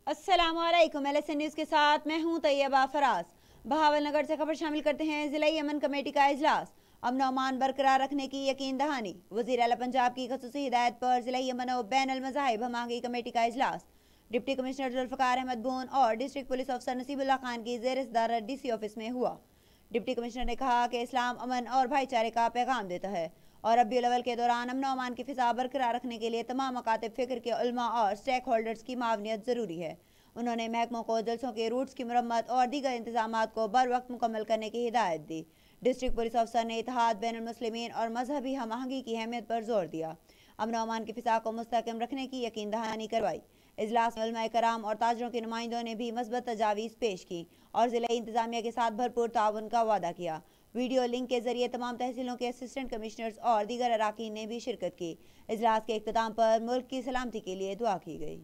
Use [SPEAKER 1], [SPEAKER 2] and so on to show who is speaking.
[SPEAKER 1] अस्सलामुअलैकुम। LSN news के साथ मैं हूं तैयबा फराज। बहावलनगर से खबर शामिल करते हैं। जिला अमन कमेटी का इजलास, अमन अमान बरकरार रखने की यकीन दहानी। वज़ीर आला पंजाब की खसूसी हिदायत पर जिला अमन और बैन अल मज़ाहिब हमागी कमेटी का इजलास डिप्टी कमिश्नर जुल्फ़िकार अहमद बोन और डिस्ट्रिक्ट पुलिस अफसर नसीबुल्लाह खान की ज़ेर सदारत DC ऑफिस में हुआ। डिप्टी कमिश्नर ने कहा कि इस्लाम अमन और भाईचारे का पैगाम देता है और रबीउल अव्वल के दौरान अमन अमान की फिजा बरकरार रखने के लिए तमाम मकातिब फ़िक्र के उलमा और स्टेक होल्डर्स की मावनियत ज़रूरी है। उन्होंने महकमों को जलसों के रूट्स की मरम्मत और दीगर इंतजाम को बर वक्त मुकम्मल करने की हिदायत दी। डिस्ट्रिक्ट पुलिस अफसर ने इत्तेहाद बैनुल मुस्लिमीन और मजहबी हम आहंगी की अहमियत पर जोर दिया। अमन अमान की फिजा को मुस्तहकम रखने की यकीन दहानी करवाई। इजलास में उलमाए कराम और ताजरों के नुमाइंदों ने भी मस्बत तजावीज़ पेश की और जिला इंतजामिया के साथ भरपूर ताउन का वादा किया। वीडियो लिंक के जरिए तमाम तहसीलों के असिस्टेंट कमिश्नर्स और दीगर अराकीन ने भी शिरकत की। इजलास के इख्तिताम पर मुल्क की सलामती के लिए दुआ की गई।